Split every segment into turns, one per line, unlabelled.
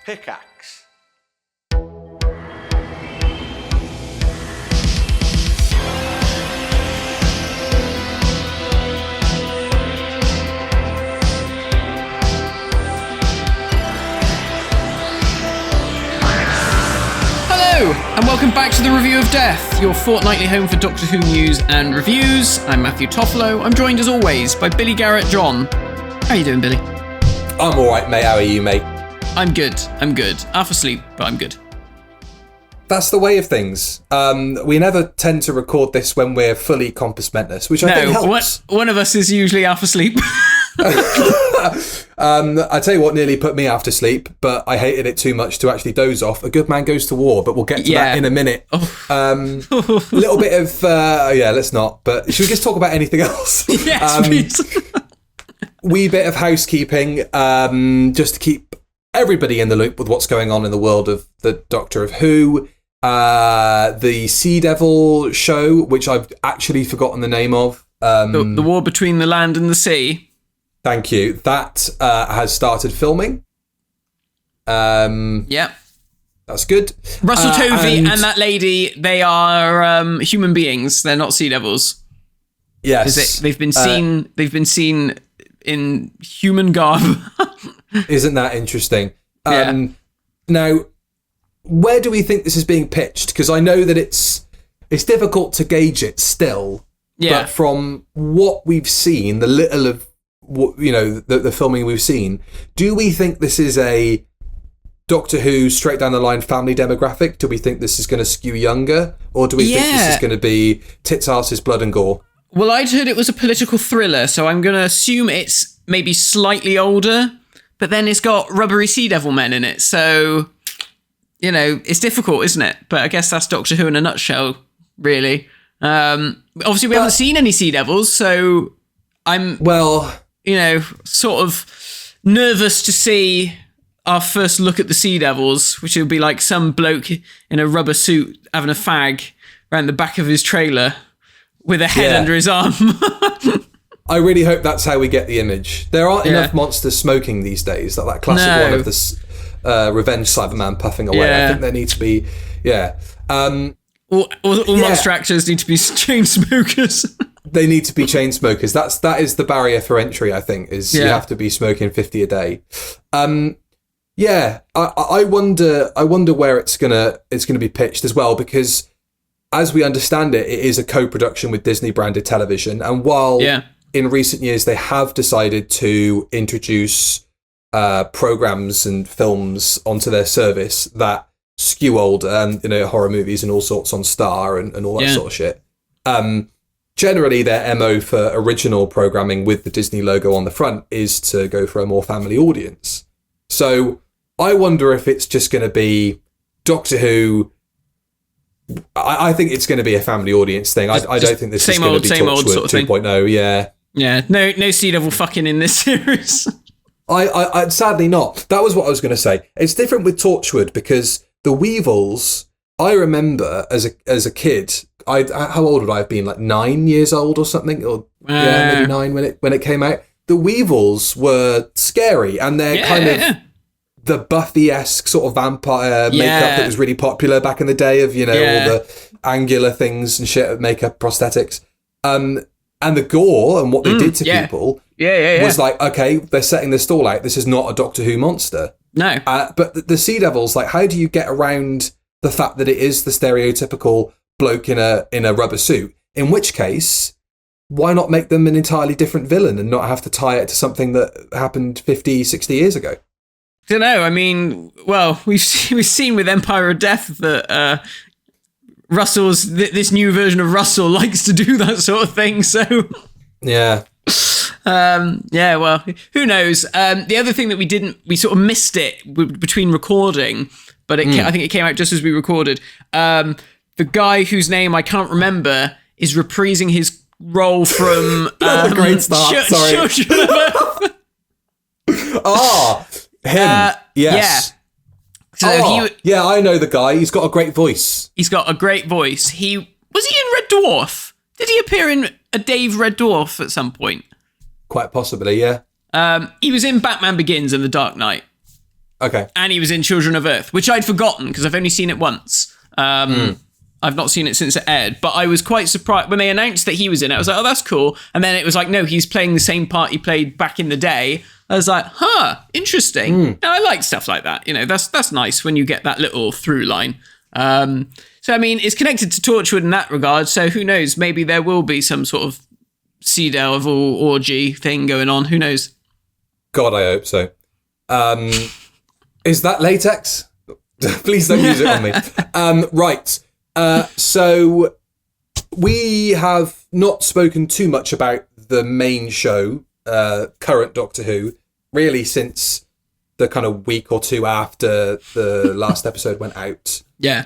Pickaxe.
Hello, and welcome back to the Review of Death, your fortnightly home for Doctor Who news and reviews. I'm Matthew Toffolo. I'm joined as always by Billy Garratt-John. How are you doing, Billy?
I'm alright, mate. How are you, mate?
I'm good. Half asleep, but I'm good.
That's the way of things. We never tend to record this when we're fully compass mentis, which I think helps.
One of us is usually half asleep.
I tell you what nearly put me half to sleep, but I hated it too much to actually doze off. A good man goes to war, but we'll get to that in a minute. A little bit of... let's not. But should we just talk about anything else?
Yes, please.
Wee bit of housekeeping, just to keep everybody in the loop with what's going on in the world of the Doctor of Who. The Sea Devil show, which I've actually forgotten the name of.
The war between the land and the sea.
Thank you. That has started filming.
Yep. That's
good.
Russell Tovey and that lady, they are human beings. They're not sea devils.
Yes.
They've been seen in human garb.
Isn't that interesting?
Yeah.
Now, where do we think this is being pitched? Because I know that it's difficult to gauge it still.
Yeah.
But from what we've seen, the little of the filming we've seen, do we think this is a Doctor Who straight down the line family demographic? Do we think this is going to skew younger, or do we think this is going to be tits, asses, blood and gore?
Well, I'd heard it was a political thriller, so I'm going to assume it's maybe slightly older, but then it's got rubbery sea devil men in it, so, it's difficult, isn't it? But I guess that's Doctor Who in a nutshell, really. Obviously, we haven't seen any sea devils, so I'm, sort of nervous to see our first look at the sea devils, which will be like some bloke in a rubber suit having a fag around the back of his trailer with a head under his arm.
I really hope that's how we get the image. There aren't enough monsters smoking these days. That classic one of this Revenge Cyberman puffing away.
Yeah.
I think there need to be,
All monster actors need to be chain smokers.
They need to be chain smokers. That is the barrier for entry, I think, is you have to be smoking 50 a day. I wonder where it's gonna be pitched as well, because as we understand it, it is a co-production with Disney branded television. And while in recent years they have decided to introduce programs and films onto their service that skew older and horror movies and all sorts on Star and all that sort of shit. Generally, their MO for original programming with the Disney logo on the front is to go for a more family audience. So I wonder if it's just going to be Doctor Who. I think it's going to be a family audience thing. I don't think this is going to be Torchwood 2.0.
Yeah. No Sea Devil fucking in this series.
I sadly not. That was what I was going to say. It's different with Torchwood because the Weevils, I remember as a kid, how old would I have been? Like 9 years old or something? Or maybe 9 when it came out. The Weevils were scary, and they're kind of the Buffy-esque sort of vampire makeup that was really popular back in the day of, all the angular things and shit, makeup, prosthetics. And the gore and what they did to people was like, okay, they're setting this stall out. This is not a Doctor Who monster.
No.
But the Sea Devils, like, how do you get around the fact that it is the stereotypical bloke in a rubber suit? In which case, why not make them an entirely different villain and not have to tie it to something that happened 50, 60 years ago?
I don't know. I mean, well, we've seen with Empire of Death that this new version of Russell likes to do that sort of thing. So
yeah.
Well, who knows? The other thing that we sort of missed it between recording, but I think it came out just as we recorded. The guy whose name I can't remember is reprising his role from
a great start. Sorry. Him. Yes.
So
I know the guy. He's got a great voice.
Was he in Red Dwarf? Did he appear in a Dave Red Dwarf at some point?
Quite possibly, yeah.
He was in Batman Begins and The Dark Knight.
Okay.
And he was in Children of Earth, which I'd forgotten because I've only seen it once. I've not seen it since it aired, but I was quite surprised when they announced that he was in it. I was like, oh, that's cool. And then it was like, no, he's playing the same part he played back in the day. I was like, interesting. And I like stuff like that. You know, that's nice when you get that little through line. So, I mean, it's connected to Torchwood in that regard. So who knows? Maybe there will be some sort of Sea Devil orgy thing going on. Who knows?
God, I hope so. Is that latex? Please don't use it on me. Right. So we have not spoken too much about the main show, current Doctor Who, really since the kind of week or two after the last episode went out.
Yeah.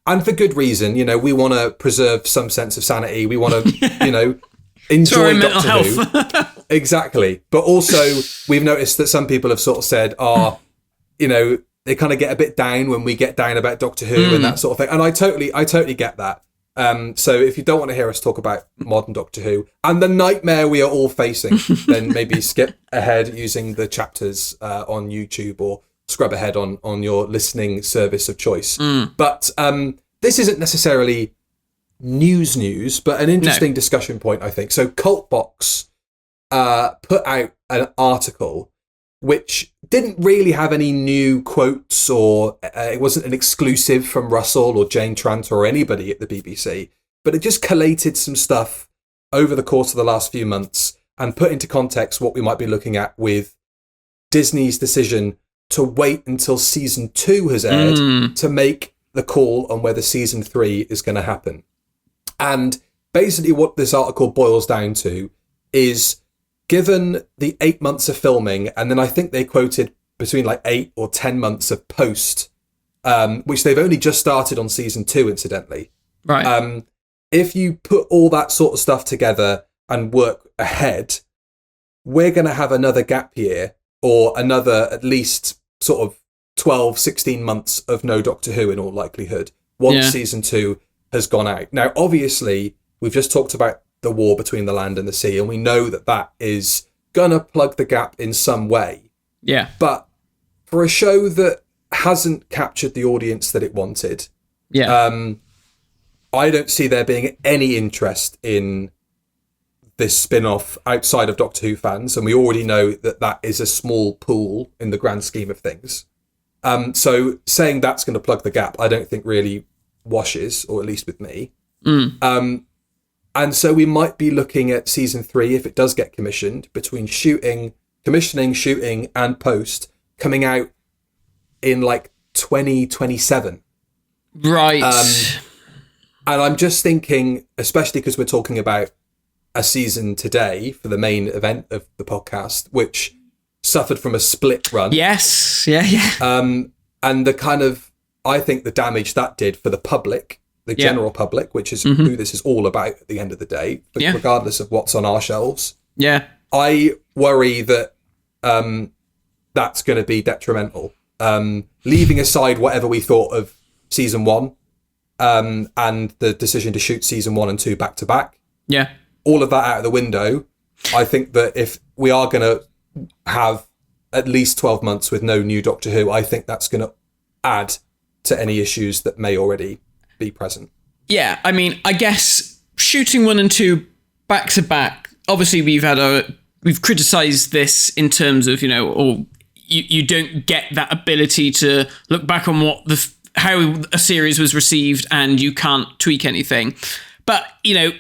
And for good reason. You know, we want to preserve some sense of sanity. We want to, you know, enjoy Doctor Who. Exactly. But also, we've noticed that some people have sort of said, you know, they kind of get a bit down when we get down about Doctor Who and that sort of thing. And I totally get that. So if you don't want to hear us talk about modern Doctor Who and the nightmare we are all facing, then maybe skip ahead using the chapters on YouTube or scrub ahead on your listening service of choice. But this isn't necessarily news, but an interesting discussion point, I think. So Cultbox put out an article which didn't really have any new quotes or it wasn't an exclusive from Russell or Jane Tranter or anybody at the BBC, but it just collated some stuff over the course of the last few months and put into context what we might be looking at with Disney's decision to wait until season 2 has aired to make the call on whether season 3 is going to happen. And basically what this article boils down to is, given the 8 months of filming, and then I think they quoted between like 8 or 10 months of post, which they've only just started on season 2, incidentally.
Right.
If you put all that sort of stuff together and work ahead, we're going to have another gap year or another at least sort of 12, 16 months of no Doctor Who in all likelihood once season 2 has gone out. Now, obviously, we've just talked about the war between the land and the sea, and we know that is gonna plug the gap in some way.
Yeah.
But for a show that hasn't captured the audience that it wanted, I don't see there being any interest in this spin-off outside of Doctor Who fans, and we already know that is a small pool in the grand scheme of things. So saying that's going to plug the gap, I don't think really washes, or at least with me. And so we might be looking at season 3, if it does get commissioned, between commissioning, shooting, and post, coming out in like 2027.
Right.
And I'm just thinking, especially because we're talking about a season today for the main event of the podcast, which suffered from a split run.
Yes. Yeah.
And the kind of, I think the damage that did for the public, the general public, which is who this is all about at the end of the day, regardless of what's on our shelves. Yeah. I worry that that's going to be detrimental. Leaving aside whatever we thought of season 1 and the decision to shoot season 1 and 2 back to back. Yeah. All of that out of the window. I think that if we are going to have at least 12 months with no new Doctor Who, I think that's going to add to any issues that may already be present. Yeah, I mean, I guess shooting 1 and 2 back to back, obviously we've criticised this in terms of, you know, you don't get that ability to look back on how a series was received and you can't tweak anything. But, you know,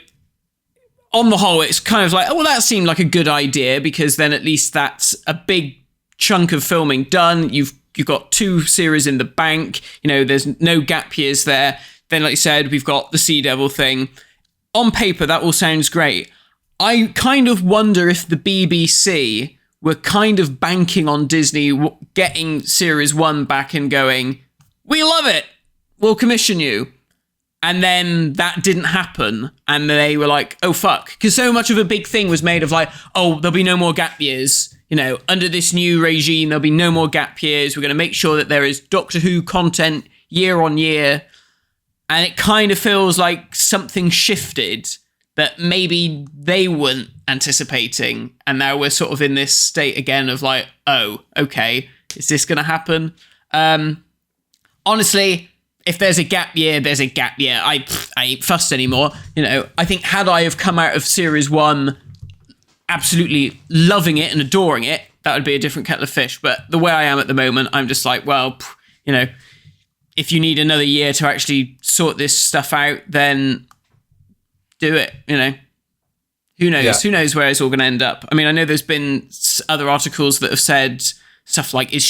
on the whole, it's kind of like, oh, well, that seemed like a good idea because then at least that's a big chunk of filming done. You've got 2 series in the bank. You know, there's no gap years there. Then, like you said, we've got the Sea Devil thing. On paper, that all sounds great. I kind of wonder if the BBC were kind of banking on Disney getting Series 1 back and going, we love it, we'll commission you. And then that didn't happen. And they were like, oh, fuck. Because so much of a big thing was made of like, oh, there'll be no more gap years. You know, under this new regime, there'll be no more gap years. We're going to make sure that there is Doctor Who content year on year. And it kind of feels like something shifted that maybe they weren't anticipating. And now we're sort of in this state again of like, oh, okay,
Is this going to happen? Honestly, if there's a gap year, there's a gap year. I ain't fussed anymore. I think had I have come out of Series 1 absolutely loving it and adoring it, that would be a different kettle of fish. But the way I am at the moment, I'm just like, well, if you need another year to actually sort this stuff out, then do it, Who knows? Yeah. Who knows where it's all going to end up? I mean, I know there's been other articles that have said stuff like, is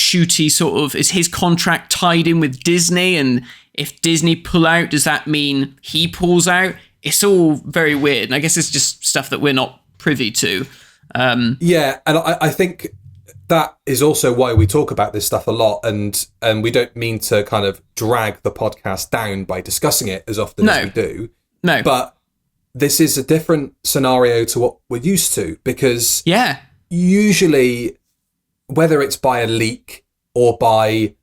his contract tied in with Disney? And if Disney pull out, does that mean he pulls out? It's all very weird. And I guess it's just stuff that we're not privy to.
Yeah, and I think that is also why we talk about this stuff a lot. And we don't mean to kind of drag the podcast down by discussing it as often as we do.
No.
But this is a different scenario to what we're used to, because usually, whether it's by a leak or by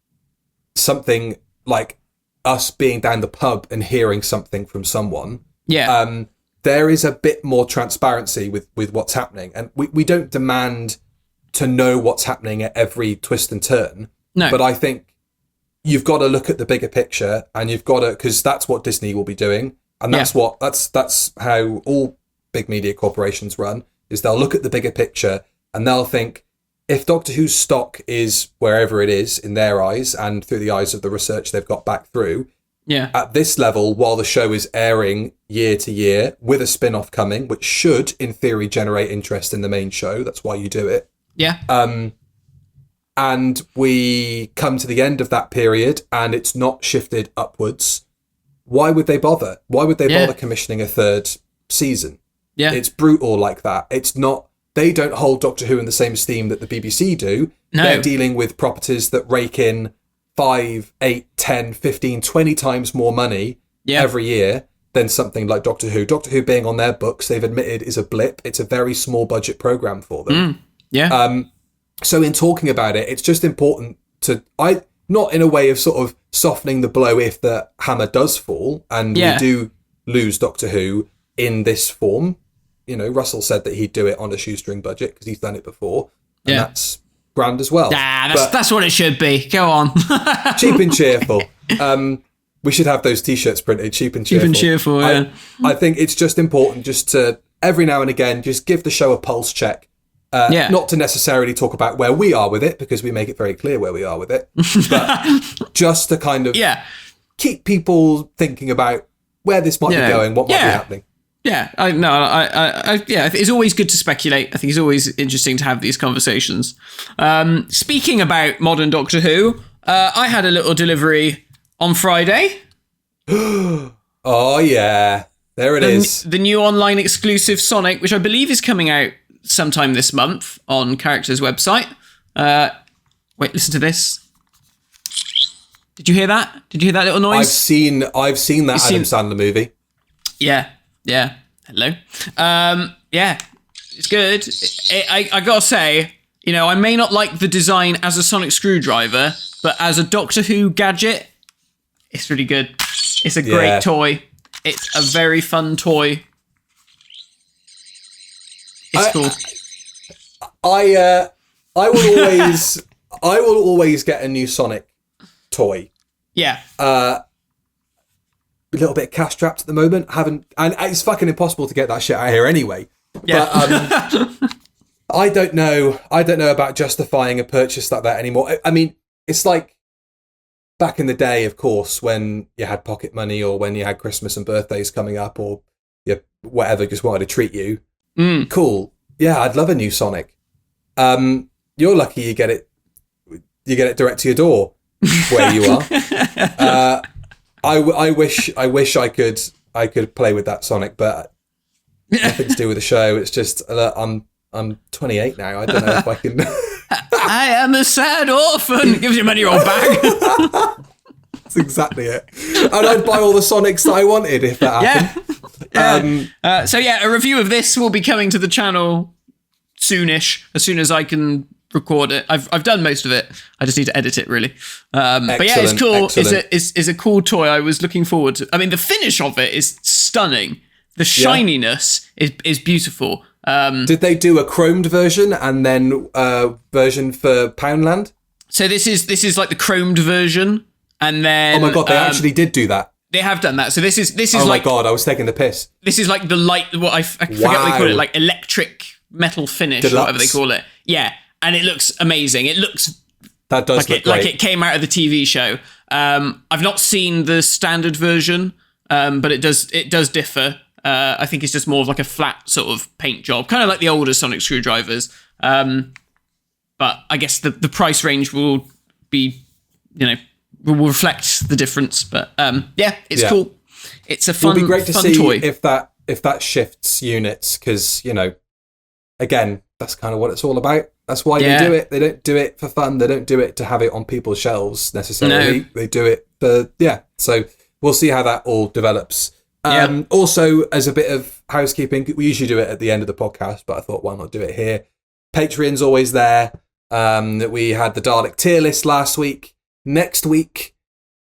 something like us being down the pub and hearing something from someone, there is a bit more transparency with what's happening. And we don't demand to know what's happening at every twist and turn. No. But I think you've got to look at the bigger picture, and you've got to, because that's what Disney will be doing. And that's that's how all big media corporations run, is they'll look at the bigger picture and they'll think, if Doctor Who's stock is wherever it is in their eyes and through the eyes of the research they've got back through, at this level, while the show is airing year to year with a spin-off coming, which should, in theory, generate interest in the main show. That's why you do it.
Yeah.
And we come to the end of that period and it's not shifted upwards. Why would they bother? Why would they bother commissioning a third season? Yeah. It's brutal like that. It's not, they don't hold Doctor Who in the same esteem that the BBC do. No. They're dealing with properties that rake in 5, 8, 10, 15, 20 times more money every year than something like Doctor Who. Doctor Who being on their books, they've admitted, is a blip. It's a very small budget program for them. So in talking about it, it's just important to, not in a way of sort of softening the blow if the hammer does fall and we do lose Doctor Who in this form. Russell said that he'd do it on a shoestring budget because he's done it before. And that's grand as well.
That's what it should be. Go on.
Cheap and cheerful. We should have those T-shirts printed, cheap and cheerful.
Cheap and cheerful,
I think it's just important just to, every now and again, just give the show a pulse check. Not to necessarily talk about where we are with it, because we make it very clear where we are with it, but just to kind of keep people thinking about where this might be going, what might be happening.
Yeah, it's always good to speculate. I think it's always interesting to have these conversations. Speaking about modern Doctor Who, I had a little delivery on Friday.
Oh yeah, there it is.
The new online exclusive Sonic, which I believe is coming out sometime this month on Character's website. Wait, listen to this. Did you hear that? Did you hear that little noise?
I've seen that Adam Sandler movie.
Yeah. Hello. It's good. I gotta say, I may not like the design as a sonic screwdriver, but as a Doctor Who gadget, it's really good. It's a great toy. It's a very fun toy. It's cool.
I will always get a new Sonic toy.
Yeah.
A little bit cash strapped at the moment. And it's fucking impossible to get that shit out of here anyway. Yeah. But I don't know about justifying a purchase like that anymore. I mean, it's like back in the day, of course, when you had pocket money or when you had Christmas and birthdays coming up, or whatever just wanted to treat you. Cool. Yeah, I'd love a new Sonic. You're lucky you get it direct to your door where you are. I wish I could play with that Sonic, but nothing to do with the show. It's just I'm 28 now. I don't know if I can.
I am a sad orphan. Gives you money in your bag.
That's exactly it. And I'd buy all the Sonics that I wanted if that happened.
A review of this will be coming to the channel soonish, as soon as I can record it. I've done most of it. I just need to edit it, really. But yeah, it's cool. It's a cool toy. I was looking forward to. I mean, the finish of it is stunning. The shininess is beautiful.
Did they do a chromed version and then a version for Poundland?
So this is like the chromed version, and then
oh my god, they actually did do that.
They have done that. So this is
oh
like,
my god, I was taking the piss.
This is like the light. What I forget what they call it, like electric metal finish, Deluxe. Or whatever they call it. Yeah, and it looks amazing. It looks
that does
like
look great.
Like it came out of the TV show. I've not seen the standard version, but it does differ. I think it's just more of like a flat sort of paint job, kind of like the older sonic screwdrivers. But I guess the price range will be, will reflect the difference. But it's cool. It's a fun,
it'll be great to
fun
see
toy.
if that shifts units, because again, that's kind of what it's all about. That's why they do it. They don't do it for fun. They don't do it to have it on people's shelves necessarily. No. They do it for So we'll see how that all develops. Also, as a bit of housekeeping, we usually do it at the end of the podcast, but I thought, why not do it here? Patreon's always there. We had the Dalek tier list last week. Next week,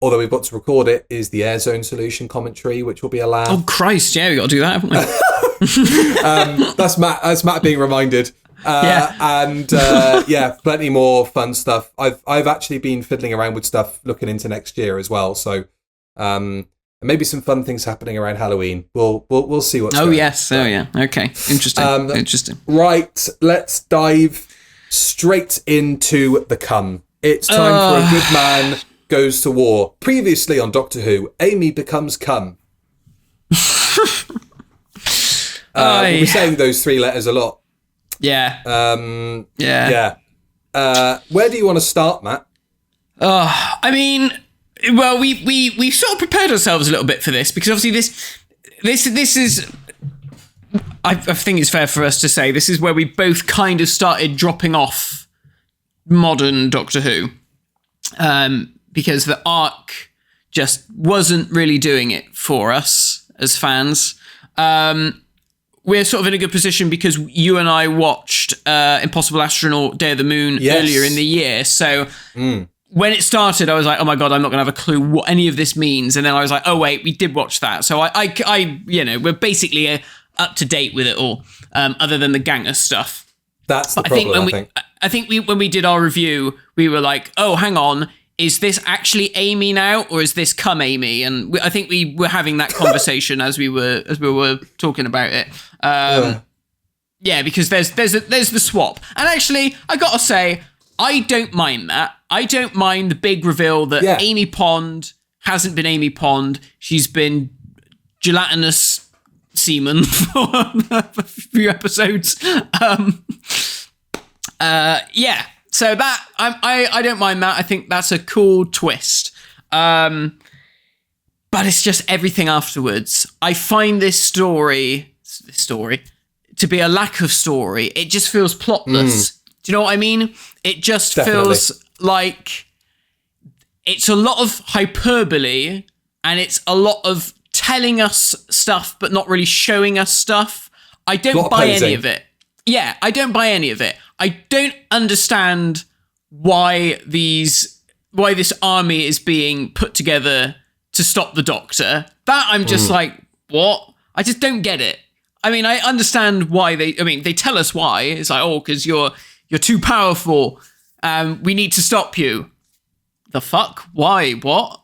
although we've got to record it, is the Air Zone Solution commentary, which will be allowed.
Oh Christ, yeah, we got to do that, haven't we?
That's Matt being reminded. And plenty more fun stuff. I've actually been fiddling around with stuff looking into next year as well. So maybe some fun things happening around Halloween. We'll see what's going on.
Yes. Oh yeah. Okay. Interesting. Interesting.
Right. Let's dive straight into the cum. It's time for A Good Man Goes to War. Previously on Doctor Who, Amy becomes cum. We'll be saying those three letters a lot.
Yeah.
Where do you want to start, Matt?
I mean, well, we sort of prepared ourselves a little bit for this, because obviously this is. I think it's fair for us to say this is where we both kind of started dropping off modern Doctor Who, because the arc just wasn't really doing it for us as fans. We're sort of in a good position because you and I watched Impossible Astronaut Day of the Moon earlier in the year. So when it started, I was like, oh my God, I'm not going to have a clue what any of this means. And then I was like, oh wait, we did watch that. So I we're basically up to date with it all, other than the Ganger stuff.
That's the problem,
I think when we did our review, we were like, oh, hang on, is this actually Amy now, or is this come Amy? And I think we were having that conversation as we were talking about it. Because there's the swap, and actually, I gotta say, I don't mind that. I don't mind the big reveal that Amy Pond hasn't been Amy Pond. She's been gelatinous semen for a few episodes. So that I don't mind that. I think that's a cool twist. But it's just everything afterwards. I find this story to be a lack of story. It just feels plotless. Do you know what I mean? It just feels like it's a lot of hyperbole, and it's a lot of telling us stuff but not really showing us stuff. I don't buy any of it. Yeah, I don't buy any of it. I don't understand why this army is being put together to stop the Doctor. That I'm just like, what? I just don't get it. I mean, I understand why they tell us why. It's like, oh, because you're too powerful. We need to stop you. The fuck? Why? What?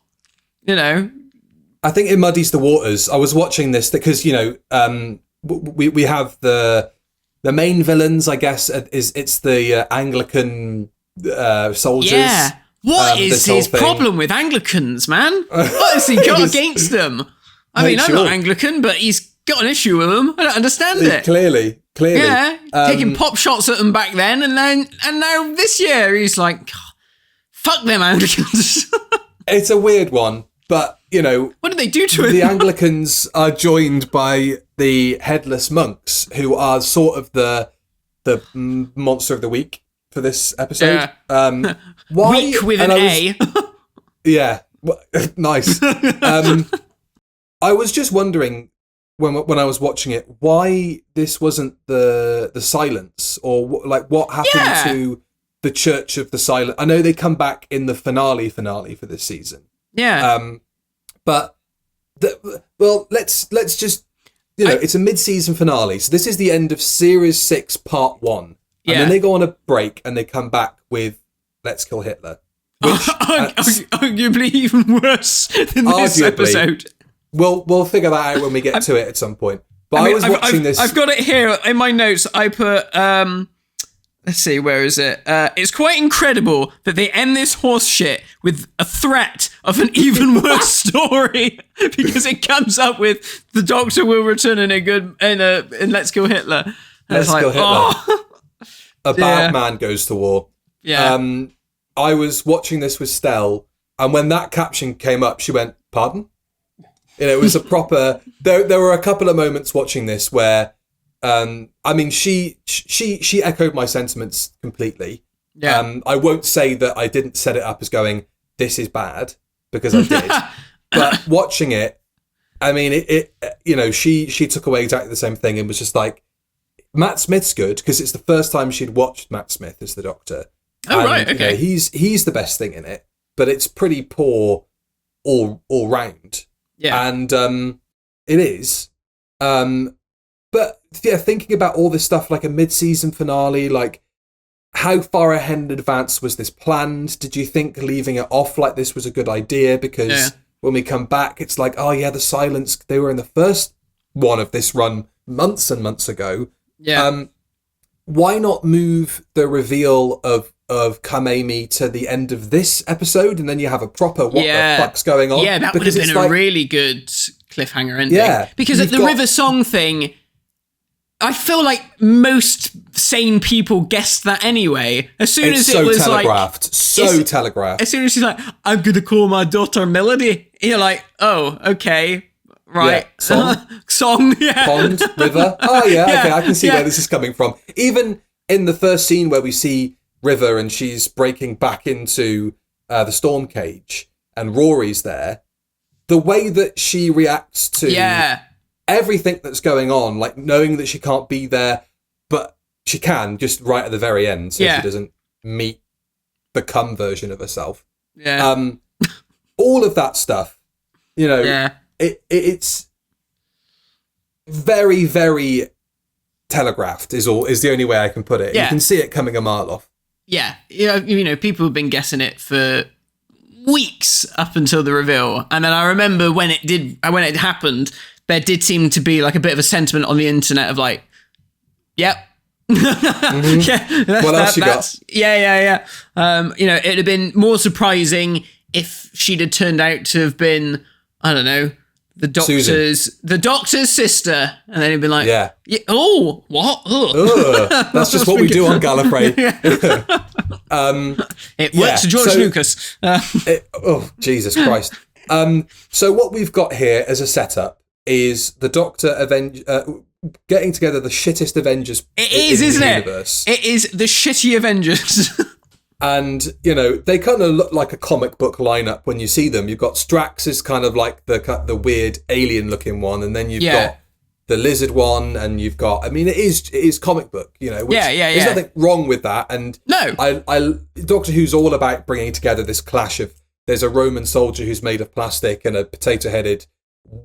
I think it muddies the waters. I was watching this because, we have the main villains, I guess, it's the Anglican soldiers.
Yeah. What is his problem with Anglicans, man? What has he got against them? I mean, I'm not Anglican, but he's got an issue with them. I don't understand it.
Clearly.
Yeah, taking pop shots at them back then, and now this year he's like, fuck them Anglicans.
It's a weird one, but,
what did they do to him?
The Anglicans are joined by the headless monks, who are sort of the monster of the week for this episode.
Yeah.
Why?
Week with an A.
Yeah, nice. I was just wondering when I was watching it, why this wasn't the silence, or what happened to the Church of the Silent. I know they come back in the finale for this season.
Yeah.
But let's just it's a mid-season finale, so this is the end of Series 6, Part 1, and then they go on a break and they come back with Let's Kill Hitler. Which,
arguably even worse than this episode.
We'll figure that out when we get to it at some point. But I was watching this.
I've got it here in my notes. I put, let's see, where is it? It's quite incredible that they end this horse shit with a threat of an even worse story, because it comes up with the Doctor will return in Let's Kill Hitler. And
Let's Kill Hitler.
Oh,
a bad man goes to war.
Yeah.
I was watching this with Stell, and when that caption came up, she went, "Pardon?" It was a proper. There were a couple of moments watching this where, she echoed my sentiments completely.
Yeah.
I won't say that I didn't set it up as going, "This is bad," because I did. But watching it, she took away exactly the same thing and was just like, Matt Smith's good, because it's the first time she'd watched Matt Smith as the Doctor.
Oh, and, right, okay.
He's the best thing in it, but it's pretty poor all round.
Yeah.
And it is. But yeah, thinking about all this stuff, like a mid-season finale, like how far ahead in advance was this planned? Did you think leaving it off like this was a good idea? Because when we come back, it's like, oh yeah, the silence, they were in the first one of this run months and months ago.
Yeah.
Why not move the reveal of Come Amy to the end of this episode, and then you have a proper what the fuck's going on?
Yeah, that would have been a really good cliffhanger ending.
Yeah.
Because at the River Song thing, I feel like most sane people guessed that anyway. As soon as it was
telegraphed. Telegraphed.
As soon as she's like, I'm going to call my daughter Melody, you're like, oh, okay. Right.
Yeah.
Song, yeah.
Pond, river. Oh, yeah, okay, I can see where this is coming from. Even in the first scene where we see River and she's breaking back into the storm cage and Rory's there, the way that she reacts to everything that's going on, like knowing that she can't be there, but she can, just right at the very end, so she doesn't meet the cum version of herself.
Yeah.
All of that stuff, it's very, very telegraphed is the only way I can put it. You can see it coming a mile off.
Yeah. People have been guessing it for weeks up until the reveal. And then I remember when it happened, there did seem to be like a bit of a sentiment on the internet of like, yep.
Mm-hmm. What else you got?
Yeah. It'd have been more surprising if she'd have turned out to have been, I don't know, the doctor's sister, and then he'd been like, oh, what?
That's just what we do on Gallifrey.
It works for George Lucas.
Jesus Christ. So what we've got here as a setup is the Doctor getting together the shittest Avengers in the universe.
It is the shitty Avengers.
And, they kind of look like a comic book lineup when you see them. You've got Strax is kind of like the weird alien-looking one, and then you've got the lizard one, and you've got... it is comic book, There's nothing wrong with that. And
no,
Doctor Who's all about bringing together this clash of... There's a Roman soldier who's made of plastic and a potato-headed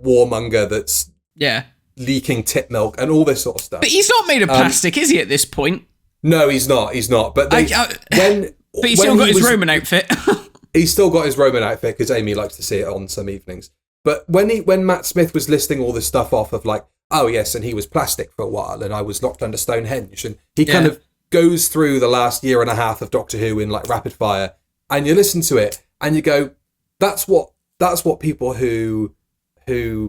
warmonger that's leaking tit milk and all this sort of stuff.
But he's not made of plastic, is he, at this point?
No, he's not. But
but he's still got his Roman outfit.
He's still got his Roman outfit because Amy likes to see it on some evenings. But when Matt Smith was listing all this stuff off of like, oh yes, and he was plastic for a while, and I was locked under Stonehenge, and he kind of goes through the last year and a half of Doctor Who in like rapid fire, and you listen to it and you go, that's what people who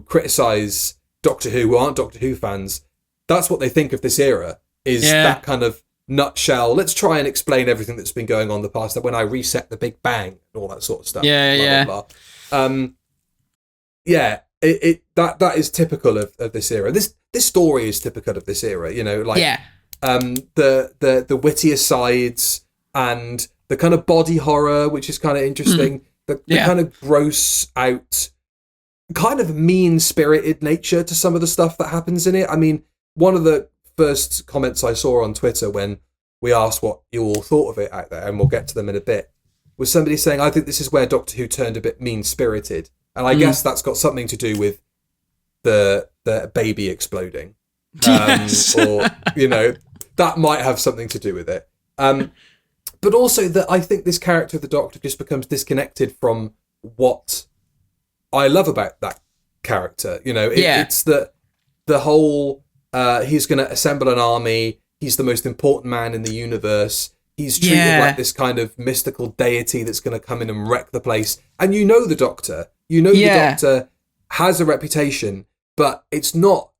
criticize Doctor Who aren't Doctor Who fans, that's what they think of this era, is that kind of nutshell. Let's try and explain everything that's been going on in the past, that when I reset the Big Bang and all that sort of stuff. Blah, blah, blah. That is typical of this era. This story is typical of this era, the witty asides and the kind of body horror, which is kind of interesting. The kind of gross out, kind of mean-spirited nature to some of the stuff that happens in it. I mean, one of the first comments I saw on Twitter when we asked what you all thought of it out there, and we'll get to them in a bit, was somebody saying, I think this is where Doctor Who turned a bit mean-spirited. And I guess that's got something to do with the baby exploding. Or, that might have something to do with it. but also that I think this character of the Doctor just becomes disconnected from what I love about that character. You know, it's that the whole he's going to assemble an army. He's the most important man in the universe. He's treated like this kind of mystical deity that's going to come in and wreck the place. And you know the Doctor. You know the Doctor has a reputation, but it's not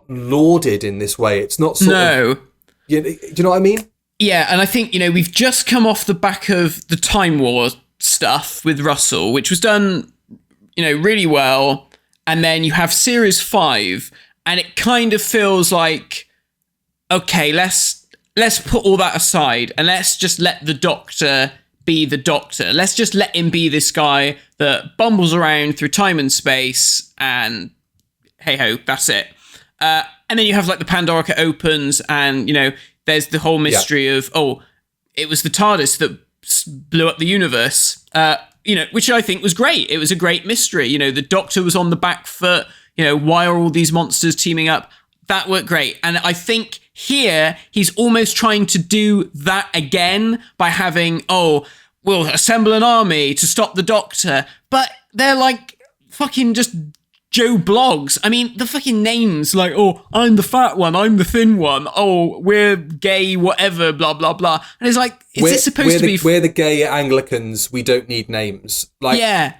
lauded in this way. It's not sort of... Do you know what I mean?
Yeah, and I think, we've just come off the back of the Time War stuff with Russell, which was done, really well. And then you have Series 5, and it kind of feels like, okay, let's put all that aside, and let's just let the Doctor be the Doctor. Let's just let him be this guy that bumbles around through time and space, and hey-ho, that's it. And then you have, like, the Pandorica opens, and, there's the whole mystery of, it was the TARDIS that blew up the universe, which I think was great. It was a great mystery. The Doctor was on the back foot. Why are all these monsters teaming up? That worked great. And I think here he's almost trying to do that again by having, we'll assemble an army to stop the Doctor. But they're like fucking just Joe Blogs. I mean, the fucking names, like, I'm the fat one, I'm the thin one, we're gay, whatever, blah, blah, blah. And it's like, is this supposed to be...
We're the gay Anglicans, we don't need names. Like,
yeah.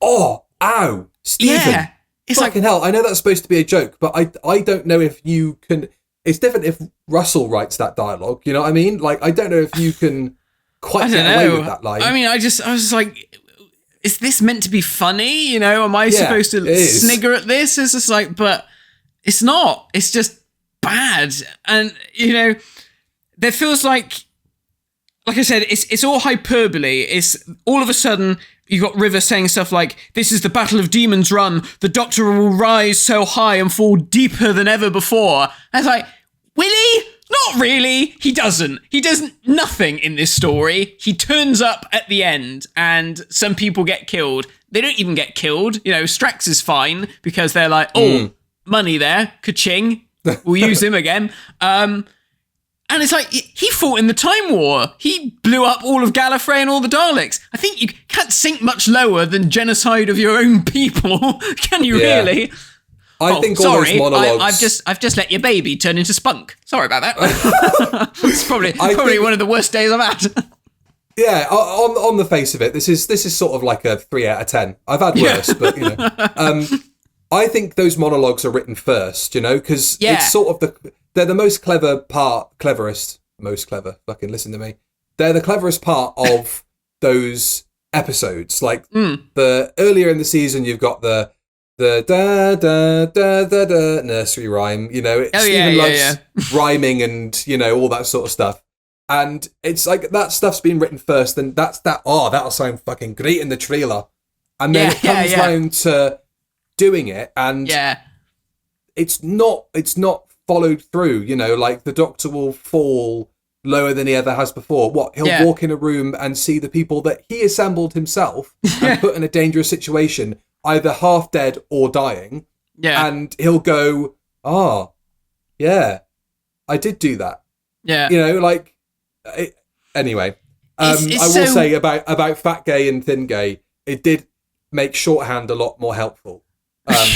Ow, Stephen.
Yeah. It's
fucking hell, I know that's supposed to be a joke, but I don't know if you can... It's different if Russell writes that dialogue, you know what I mean? Like, I don't know if you can quite get away with that line.
I mean, I was just like... Is this meant to be funny? Am I supposed to snigger at this? It's just like, but it's not. It's just bad. And, there feels like I said, it's all hyperbole. It's all of a sudden you got River saying stuff like, this is the Battle of Demon's Run. The Doctor will rise so high and fall deeper than ever before. And it's like, will he? Not really. He doesn't. He does nothing in this story. He turns up at the end and some people get killed. They don't even get killed. Strax is fine because they're like, money there. Ka-ching. We'll use him again. And it's like, he fought in the Time War. He blew up all of Gallifrey and all the Daleks. I think you can't sink much lower than genocide of your own people. Can you really?
I think all those monologues...
I've just let your baby turn into spunk. Sorry about that. It's probably one of the worst days I've had.
Yeah, on the face of it, this is sort of like a 3 out of 10. I've had worse, but I think those monologues are written first, because it's sort of they're the most most clever. Fucking listen to me. They're the cleverest part of those episodes. Like the earlier in the season, you've got the da da da da da nursery rhyme, Stephen loves rhyming and all that sort of stuff, and it's like that stuff's been written first, and that'll sound fucking great in the trailer, and then it comes round to doing it, and it's not followed through. Like the Doctor will fall lower than he ever has before. He'll walk in a room and see the people that he assembled himself and put in a dangerous situation, either half dead or dying. Yeah. And he'll go, I did do that. Yeah. Anyway. I will say about fat gay and thin gay, it did make shorthand a lot more helpful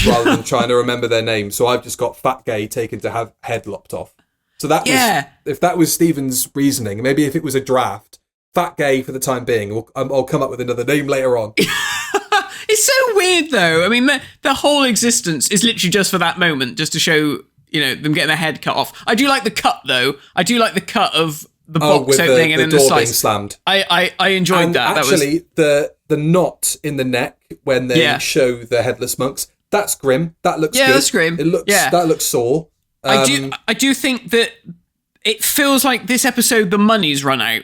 rather than trying to remember their names. So I've just got fat gay taken to have head lopped off. So that was, if that was Stephen's reasoning, maybe if it was a draft, fat gay for the time being, I'll come up with another name later on.
It's so weird, though. I mean, the whole existence is literally just for that moment, just to show, them getting their head cut off. I do like the cut, though. I do like the cut of the box opening and then the slice. Being slammed. I enjoyed and that.
Actually, the knot in the neck when they show the headless monks, that's grim. That looks good. Yeah, that's grim. That looks sore.
I do think that it feels like this episode, the money's run out.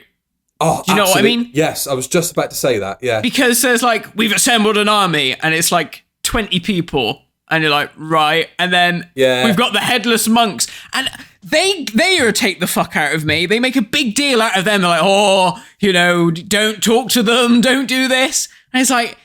Oh,
do you know what I mean?
Yes, I was just about to say that, yeah.
Because there's like, we've assembled an army, and it's like 20 people, and you're like, right, and then we've got the headless monks, and they irritate the fuck out of me. They make a big deal out of them. They're like, don't talk to them, don't do this. And it's like,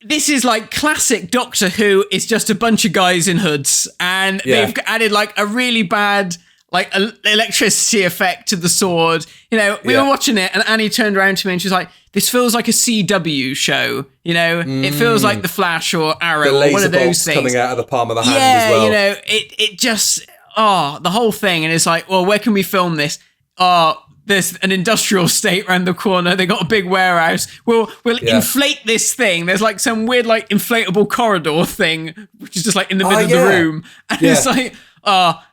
this is like classic Doctor Who. It's just a bunch of guys in hoods, and they've added like a really bad like electricity effect to the sword. You know, we were watching it, and Annie turned around to me and she was like, "This feels like a CW show. You know, it feels like The Flash or Arrow or one of those things
coming out of the palm of the hand as well."
You know, it just the whole thing, and it's like, well, where can we film this? There's an industrial estate around the corner. They got a big warehouse. We'll inflate this thing. There's like some weird like inflatable corridor thing, which is just like in the middle of the room, and it's like.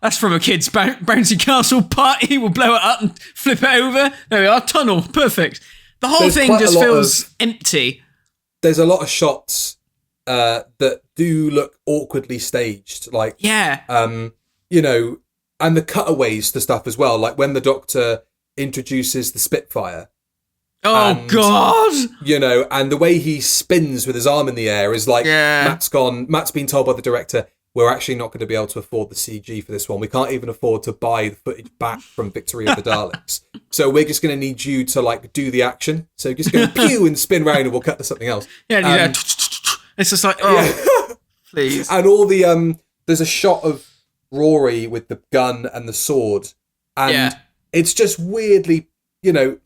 That's from a kid's bouncy castle party. We'll blow it up and flip it over. There we are, tunnel, perfect. The whole thing just feels empty.
There's a lot of shots that do look awkwardly staged, like you know, and the cutaways to stuff as well. Like when the Doctor introduces the Spitfire.
Oh God!
You know, and the way he spins with his arm in the air is like Matt's been told by the director, we're actually not going to be able to afford the CG for this one. We can't even afford to buy the footage back from Victory of the Daleks. So we're just going to need you to like do the action. So just go pew and spin round and we'll cut to something else.
Yeah, it's just like, please.
And all the, there's a shot of Rory with the gun and the sword. And it's just weirdly, you know,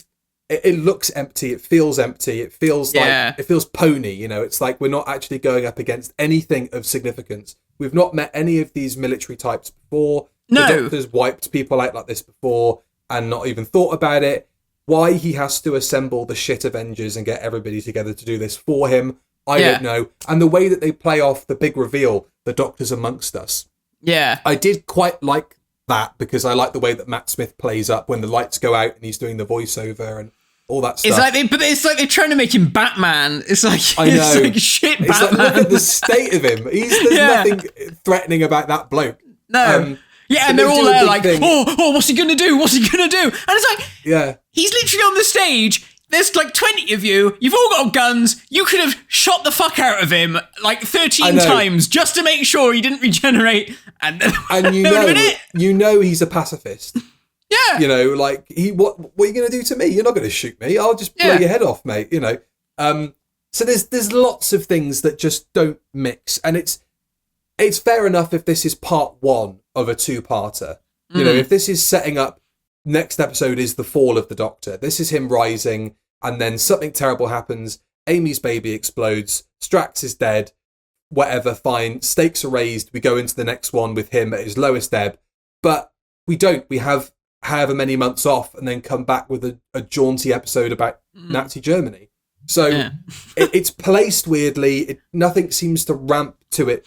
it looks empty. It feels empty. It feels like, it feels pony, you know. It's like we're not actually going up against anything of significance. We've not met any of these military types before.
No.
The Doctor's wiped people out like this before and not even thought about it. Why he has to assemble the shit Avengers and get everybody together to do this for him, I don't know. And the way that they play off the big reveal, the Doctor's amongst us.
Yeah.
I did quite like that because I like the way that Matt Smith plays up when the lights go out and he's doing the voiceover and all that stuff.
It's like they're trying to make him Batman. It's like, it's like shit
it's
Batman.
Like, look at the state of him. There's nothing threatening about that bloke.
No. And they're all there like, what's he going to do? What's he going to do? And it's like, he's literally on the stage. There's like 20 of you. You've all got guns. You could have shot the fuck out of him like 13 times just to make sure he didn't regenerate. And
you know he's a pacifist.
Yeah.
You know, like, what are you going to do to me? You're not going to shoot me. I'll just blow your head off, mate, you know. So there's lots of things that just don't mix. And it's fair enough if this is part one of a two-parter. You know, if this is setting up, next episode is the fall of the Doctor. This is him rising, and then something terrible happens. Amy's baby explodes. Strax is dead. Whatever, fine. Stakes are raised. We go into the next one with him at his lowest ebb. But we don't. We have however many months off and then come back with a jaunty episode about Nazi Germany. So it's placed weirdly. Nothing seems to ramp to it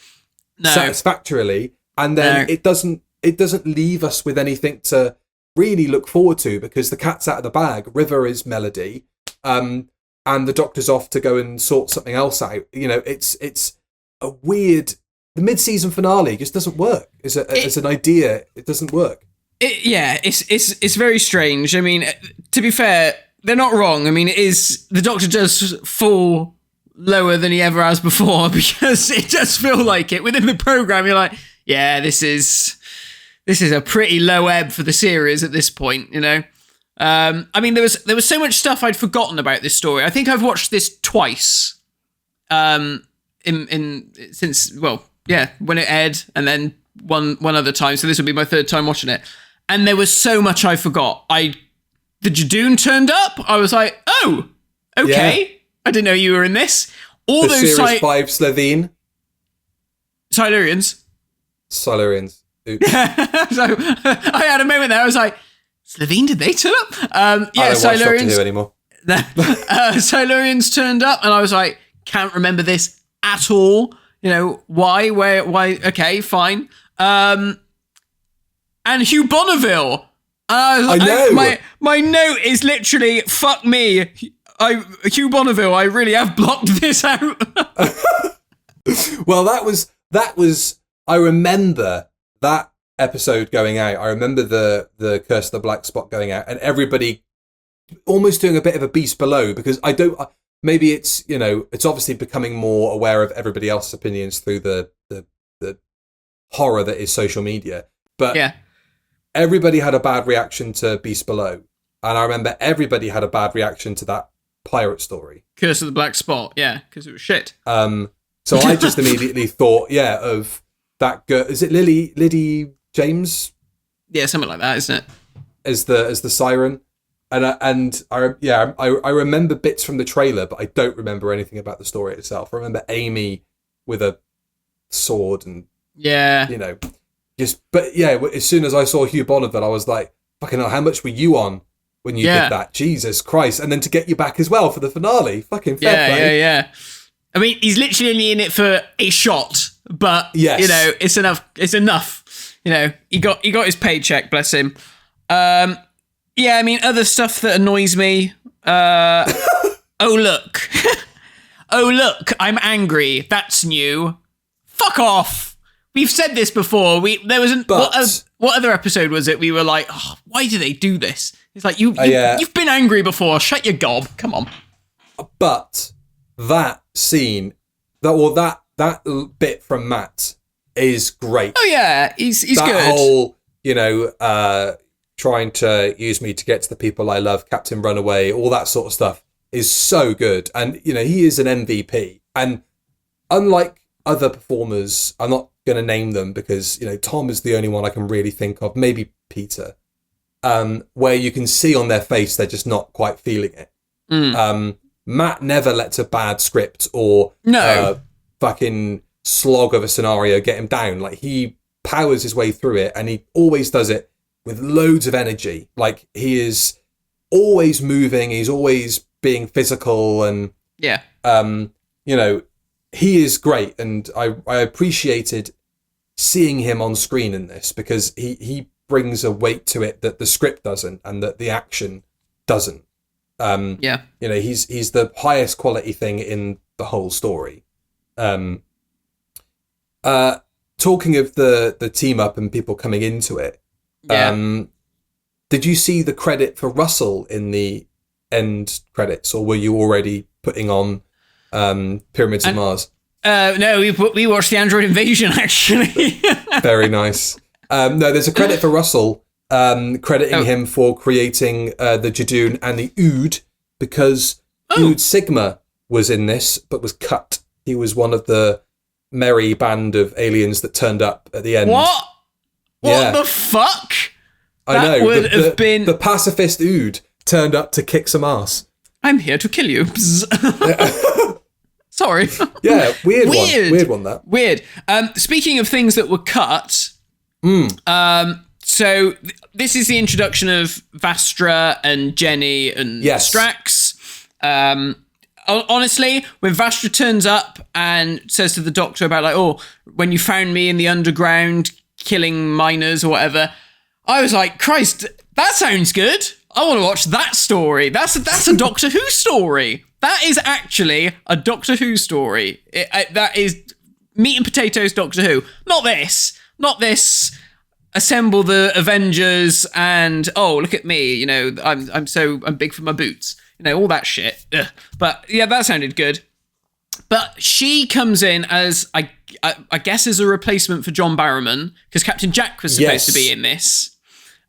satisfactorily. And then it doesn't leave us with anything to really look forward to because the cat's out of the bag. River is Melody. And the Doctor's off to go and sort something else out. You know, it's a weird... The mid-season finale just doesn't work. As an idea, it doesn't work.
It's very strange. I mean, to be fair, they're not wrong. I mean, the Doctor does fall lower than he ever has before because it does feel like it. Within the programme, you're like, yeah, this is a pretty low ebb for the series at this point, you know? I mean, there was so much stuff I'd forgotten about this story. I think I've watched this twice when it aired, and then one other time. So this will be my third time watching it. And there was so much I forgot. The Jadoon turned up. I was like, oh, okay. Yeah. I didn't know you were in this. All
the
those
Series 5 Slitheen.
Silurians.
Oops.
So I had a moment there. I was like, Slitheen, did they turn up?
I don't watch Doctor Who anymore.
Silurians turned up, and I was like, can't remember this at all. You know, why? Okay, fine. And Hugh Bonneville. I know. My note is literally, fuck me. Hugh Bonneville, I really have blocked this out.
Well, that was. I remember that episode going out. I remember the Curse of the Black Spot going out, and everybody almost doing a bit of a Beast Below because I don't. Maybe it's, you know, it's obviously becoming more aware of everybody else's opinions through the horror that is social media. But everybody had a bad reaction to Beast Below, and I remember everybody had a bad reaction to that pirate story,
Curse of the Black Spot. Yeah, because it was shit.
So I just immediately thought, of that girl. Is it Lily James?
Yeah, something like that, isn't it?
As the siren. And I remember bits from the trailer, but I don't remember anything about the story itself. I remember Amy with a sword and as soon as I saw Hugh Bonneville, I was like, fucking hell, how much were you on when you did that? Jesus Christ. And then to get you back as well for the finale, fucking fair play.
Yeah. I mean, he's literally only in it for a shot, but it's enough. He got his paycheck, bless him. Yeah, I mean, other stuff that annoys me. Oh, look. Oh, look, I'm angry. That's new. Fuck off. We've said this before. What other episode was it? We were like, oh, why do they do this? It's like, you've been angry before. Shut your gob. Come on.
But that scene, that bit from Matt is great.
Oh, yeah, he's good.
That whole, trying to use me to get to the people I love, Captain Runaway, all that sort of stuff is so good. And, he is an MVP. And unlike other performers, I'm not going to name them because, Tom is the only one I can really think of, maybe Peter, where you can see on their face they're just not quite feeling it. Matt never lets a bad script or fucking slog of a scenario get him down. Like, he powers his way through it, and he always does it with loads of energy. Like, he is always moving, he's always being physical, and he is great. And I appreciated seeing him on screen in this because he brings a weight to it that the script doesn't and that the action doesn't. He's the highest quality thing in the whole story. Talking of the team up and people coming into it, did you see the credit for Russell in the end credits, or were you already putting on Pyramids of Mars?
No, we watched the Android Invasion, actually.
Very nice. No, there's a credit for Russell, crediting him for creating the Jadoon and the Ood, because Ood Sigma was in this, but was cut. He was one of the merry band of aliens that turned up at the end.
What? What the fuck?
I know. Would have been... The pacifist Ood turned up to kick some ass.
I'm here to kill you. Sorry.
Yeah, weird one, that.
Weird. Speaking of things that were cut, so this is the introduction of Vastra and Jenny and Strax. Honestly, when Vastra turns up and says to the Doctor about, like, oh, when you found me in the underground killing miners or whatever, I was like, Christ, that sounds good. I want to watch that story. That's a Doctor Who story. That is actually a Doctor Who story. That is meat and potatoes Doctor Who. Not this. Assemble the Avengers and, oh, look at me. I'm big for my boots. All that shit. Ugh. But yeah, that sounded good. But she comes in as, I guess, as a replacement for John Barrowman, because Captain Jack was supposed to be in this.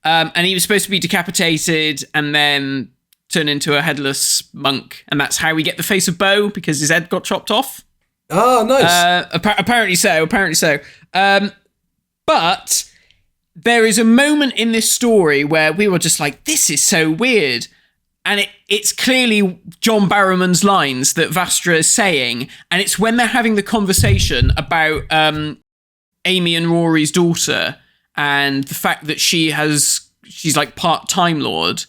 And he was supposed to be decapitated and then turn into a headless monk. And that's how we get the face of Bo, because his head got chopped off.
Oh, nice.
Apparently so. But there is a moment in this story where we were just like, this is so weird. And it's clearly John Barrowman's lines that Vastra is saying. And it's when they're having the conversation about Amy and Rory's daughter and the fact that she's like part Time Lord.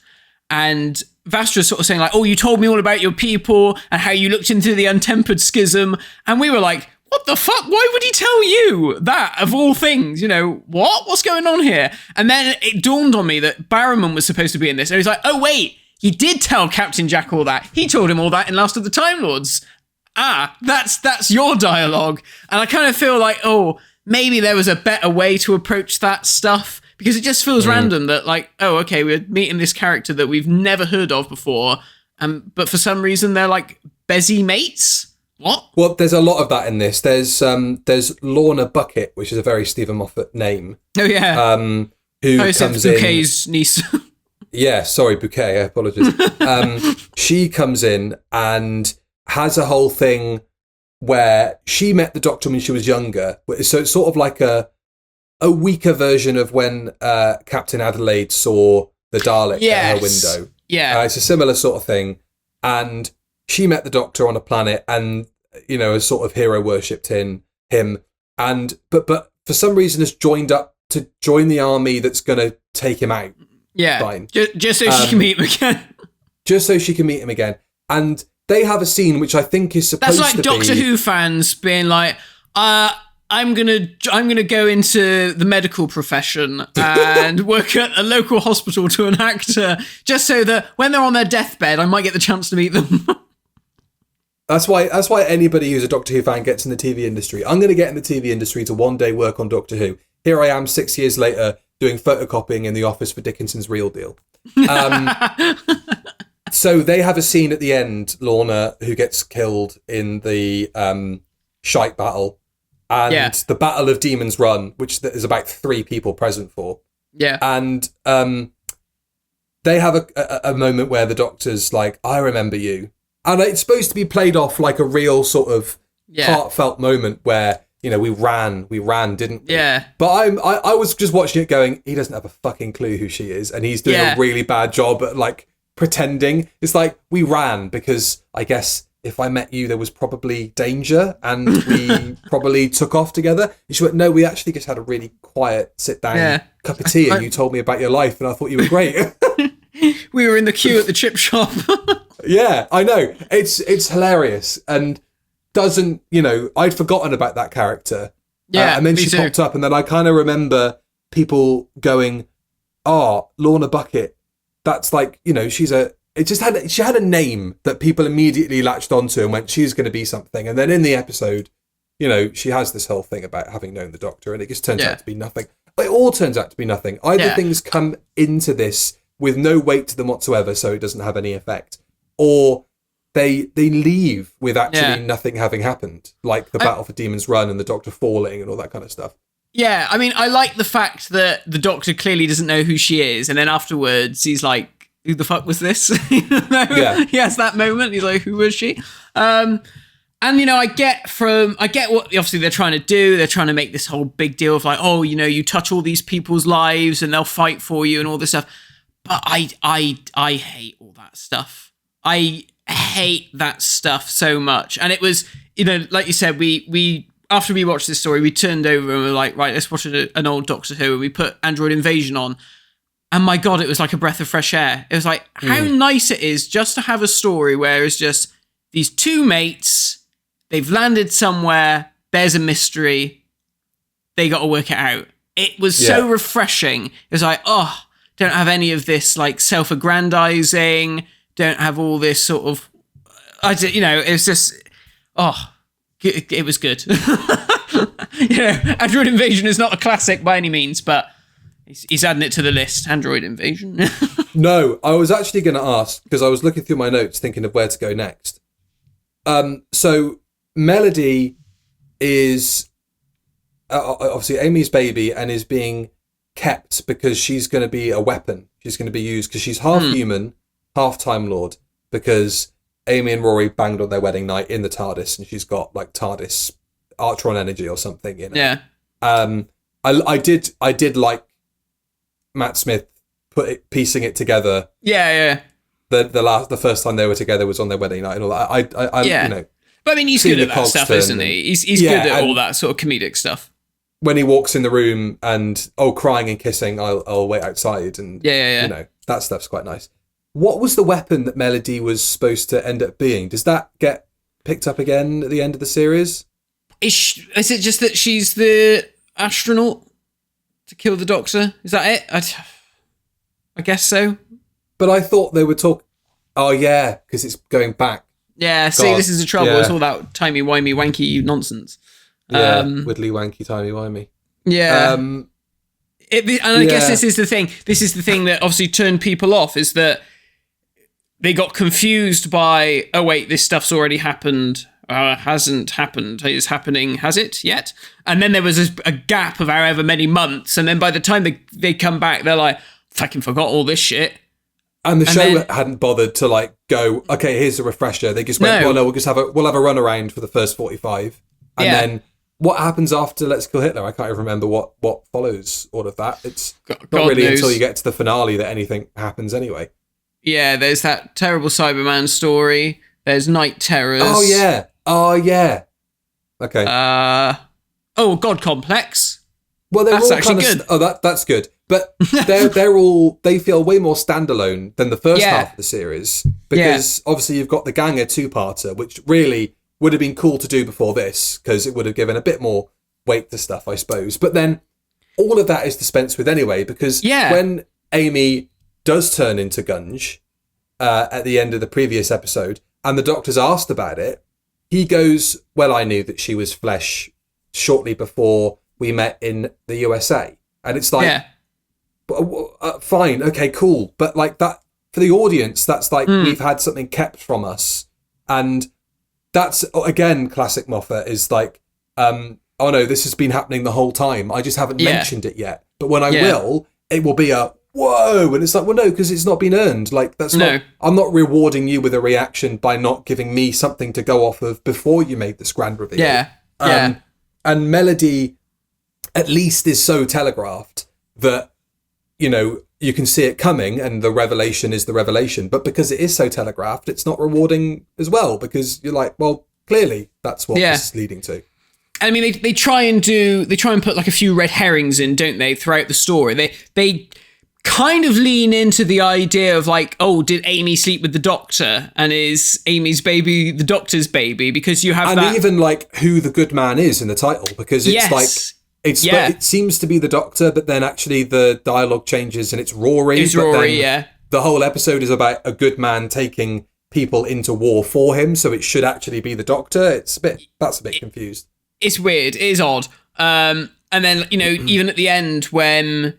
And Vastra's sort of saying, like, oh, you told me all about your people and how you looked into the untempered schism. And we were like, what the fuck? Why would he tell you that, of all things? What's going on here? And then it dawned on me that Barrowman was supposed to be in this. And he's like, oh, wait, he did tell Captain Jack all that. He told him all that in Last of the Time Lords. That's your dialogue. And I kind of feel like, oh, maybe there was a better way to approach that stuff, because it just feels random that, like, oh, okay, we're meeting this character that we've never heard of before, but for some reason they're like busy mates. What?
Well, there's a lot of that in this. There's Lorna Bucket, which is a very Stephen Moffat name.
Oh yeah.
Who comes in?
Bouquet's niece.
Yeah, sorry, Bouquet. I apologize. She comes in and has a whole thing where she met the Doctor when she was younger. So it's sort of like a a weaker version of when Captain Adelaide saw the Dalek at her window.
Yeah.
It's a similar sort of thing. And she met the Doctor on a planet and, a sort of hero worshipped him. And but for some reason has joined up to join the army that's going to take him out.
Yeah.
Fine.
Just so she can meet him again.
Just so she can meet him again. And they have a scene which I think is supposed to be...
That's like Doctor Who fans being like, I'm gonna go into the medical profession and work at a local hospital to an actor, just so that when they're on their deathbed, I might get the chance to meet them.
That's why anybody who's a Doctor Who fan gets in the TV industry. I'm going to get in the TV industry to one day work on Doctor Who. Here I am 6 years later doing photocopying in the office for Dickinson's Real Deal. So they have a scene at the end, Lorna, who gets killed in the shite battle. And the Battle of Demon's Run, which there's about 3 people present for.
Yeah.
And they have a moment where the Doctor's like, I remember you. And it's supposed to be played off like a real sort of heartfelt moment where, we ran, didn't we?
Yeah.
But I was just watching it going, he doesn't have a fucking clue who she is. And he's doing a really bad job at like pretending. It's like, we ran because I guess... if I met you, there was probably danger and we probably took off together. And she went, no, we actually just had a really quiet sit down cup of tea and you told me about your life and I thought you were great.
We were in the queue at the chip shop.
Yeah, I know. It's hilarious and doesn't, I'd forgotten about that character.
Yeah,
and then she popped up and then I kind of remember people going, Lorna Bucket. That's like, she had a name that people immediately latched onto and went, she's going to be something. And then in the episode, she has this whole thing about having known the Doctor and it just turns out to be nothing. It all turns out to be nothing. Either things come into this with no weight to them whatsoever, so it doesn't have any effect, or they leave with actually nothing having happened, like the Battle for Demon's Run and the Doctor falling and all that kind of stuff. Yeah,
I mean, I like the fact that the Doctor clearly doesn't know who she is, and then afterwards he's like, who the fuck was this? He has that moment. He's like, who was she? And, I get what obviously they're trying to do. They're trying to make this whole big deal of like, you touch all these people's lives and they'll fight for you and all this stuff. But I hate all that stuff. I hate that stuff so much. And it was, like you said, we after we watched this story, we turned over and we were like, right, let's watch an old Doctor Who. And we put Android Invasion on. And my God, it was like a breath of fresh air. It was like how nice it is just to have a story where it's just these 2 mates, they've landed somewhere, there's a mystery, they got to work it out. It was so refreshing. It was like, don't have any of this like self-aggrandizing, don't have all this sort of, it was just, it was good. Android Invasion is not a classic by any means, but he's adding it to the list. Android Invasion.
No, I was actually going to ask, because I was looking through my notes thinking of where to go next. So Melody is obviously Amy's baby and is being kept because she's going to be a weapon. She's going to be used because she's half human, half Time Lord, because Amy and Rory banged on their wedding night in the TARDIS and she's got like TARDIS Artron energy or something in it.
Yeah.
I did like Matt Smith piecing it together.
Yeah.
The first time they were together was on their wedding night and all that. I
But I mean, he's good at that stuff, isn't he? He's good at all that sort of comedic stuff.
When he walks in the room and crying and kissing, I'll wait outside, and that stuff's quite nice. What was the weapon that Melody was supposed to end up being? Does that get picked up again at the end of the series? Is
it just that she's the astronaut to kill the Doctor? Is that it? I guess so.
But I thought they were talking... Oh, yeah, because it's going back.
Yeah, see, this is the trouble. Yeah. It's all that timey-wimey, wanky nonsense.
Yeah, widdly, wanky, timey-wimey.
Yeah. I guess this is the thing. This is the thing that obviously turned people off, is that they got confused by, oh, wait, this stuff's already happened. Hasn't happened. It's happening. Has it yet? And then there was a gap of however many months. And then by the time they come back, they're like, fucking forgot all this shit.
And the show hadn't bothered to like go, okay, here's a refresher. They just went, well, no, we'll have a run around for the first 45. And then what happens after Let's Kill Hitler? I can't even remember what follows all of that. It's
God
not really
knows.
until you get to the finale that anything happens anyway.
Yeah, there's that terrible Cyberman story. There's Night Terrors.
Oh yeah. Okay.
God Complex.
Well, they're
That's
all
actually
kind
good.
That's good. But they feel way more standalone than the first half of the series, because obviously you've got the Ganger 2-parter, which really would have been cool to do before this, because it would have given a bit more weight to stuff, I suppose. But then all of that is dispensed with anyway, because when Amy does turn into Gunge at the end of the previous episode, and the doctor's asked about it, he goes, well, I knew that she was flesh shortly before we met in the USA. And it's like, fine, okay, cool. But like that, for the audience, that's like, we've had something kept from us. And that's, again, classic Moffat is like, oh no, this has been happening the whole time. I just haven't mentioned it yet. But when I will, it will be a, whoa. And it's like, well, no, because it's not been earned. Like, that's not, I'm not rewarding you with a reaction by not giving me something to go off of before you made this grand reveal. And Melody, at least, is so telegraphed that, you know, you can see it coming and the revelation is the revelation. But because it is so telegraphed, it's not rewarding as well, because you're like, well, clearly that's what this is leading to.
I mean, they try and put like a few red herrings in, don't they, throughout the story? They kind of lean into the idea of like, oh, did Amy sleep with the doctor, and is Amy's baby the doctor's baby? Because you have
and even like who the good man is in the title, because it's like it seems to be the doctor, but then actually the dialogue changes and it's Rory.
It's Rory,
The whole episode is about a good man taking people into war for him, so it should actually be the doctor. That's a bit confused.
It's weird. It is odd. And then, you know, even at the end when,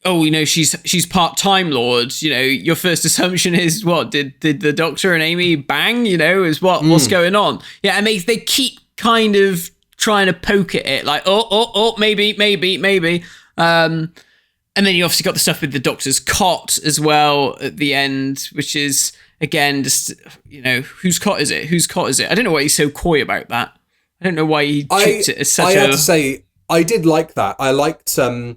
oh, you know, she's part Time Lord, you know, your first assumption is, what, did the Doctor and Amy bang? You know, is what's going on? Yeah, and they keep kind of trying to poke at it, like, maybe. And then you obviously got the stuff with the Doctor's cot as well at the end, which is, again, just, you know, whose cot is it? I don't know why he's so coy about that. I don't know why he treats it as such
I have to say, I did like that. I liked, you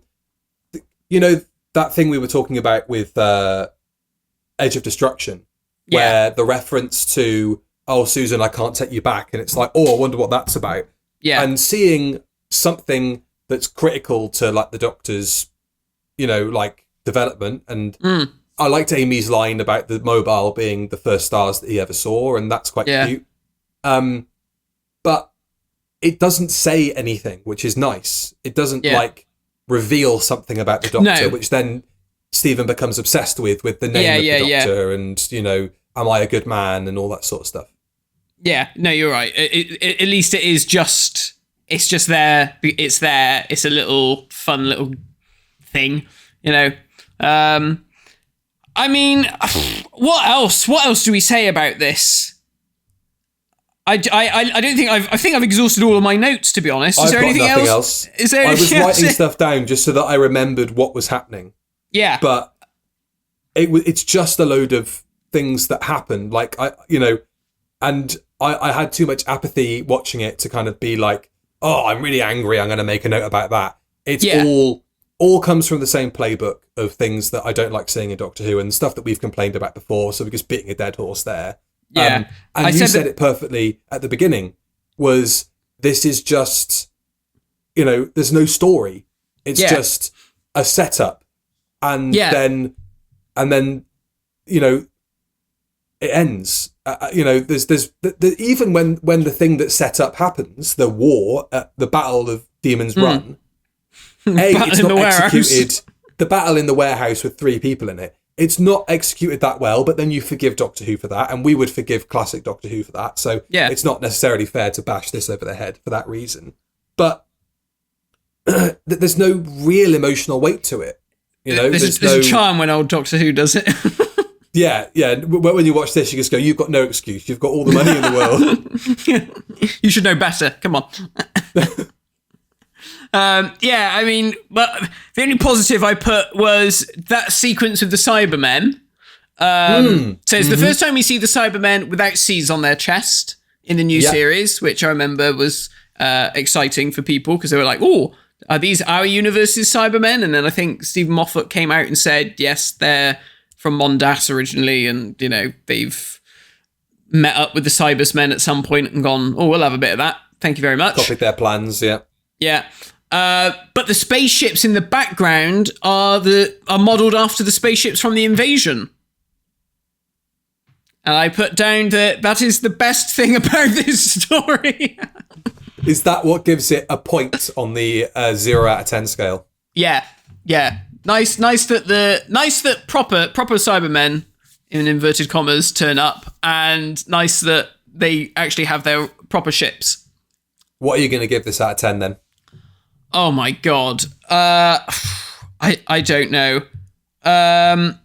know, that thing we were talking about with Edge of Destruction, where the reference to, oh, Susan, I can't take you back. And it's like, oh, I wonder what that's about. Yeah. And seeing something that's critical to like the Doctor's, you know, like development. And I liked Amy's line about the mobile being the first stars that he ever saw. And that's quite cute. But it doesn't say anything, which is nice. It doesn't like reveal something about the Doctor, which then Stephen becomes obsessed with the name of the Doctor and, you know, am I a good man and all that sort of stuff. Yeah,
no, you're right. At least it is just, it's just there. It's there. It's a little fun little thing, you know. I mean, what else? What else do we say about this? I don't think I think I've exhausted all of my notes, to be honest. Is there anything else? Is there?
I was writing stuff down just so that I remembered what was happening. Yeah, but it's just a load of things that happened. Like and I had too much apathy watching it to kind of be like, oh, I'm really angry, I'm going to make a note about that. It's all comes from the same playbook of things that I don't like seeing in Doctor Who and stuff that we've complained about before. So we're just beating a dead horse there. Yeah, and you said it perfectly at the beginning. This is just, you know, there's no story. It's just a setup, and then you know, it ends. You know, there's even when the thing that set up happens, the war, the Battle of Demon's Run. It's not executed. The battle in the warehouse with 3 people in it. It's not executed that well, but then you forgive Doctor Who for that, and we would forgive classic Doctor Who for that. So it's not necessarily fair to bash this over the head for that reason. But there's no real emotional weight to it. You know,
there's a charm when old Doctor Who does it.
Yeah. When you watch this, you just go, you've got no excuse. You've got all the money in the
world. You should know better. Come on. I mean, but the only positive I put was that sequence of the Cybermen. So it's the first time we see the Cybermen without C's on their chest in the new series, which I remember was exciting for people because they were like, oh, are these our universe's Cybermen? And then I think Stephen Moffat came out and said, yes, they're from Mondas originally, and they've met up with the Cybersmen at some point and gone, oh, we'll have a bit of that. Thank you very much.
Copied their plans, yeah.
Yeah. But the spaceships in the background are modelled after the spaceships from the Invasion. And I put down that is the best thing about this story.
Is that what gives it a point on the 0 out of 10 scale?
Yeah. Nice that proper Cybermen, in inverted commas, turn up, and nice that they actually have their proper ships. What
are you going to give this out of 10 then?
Oh my god. I don't know. There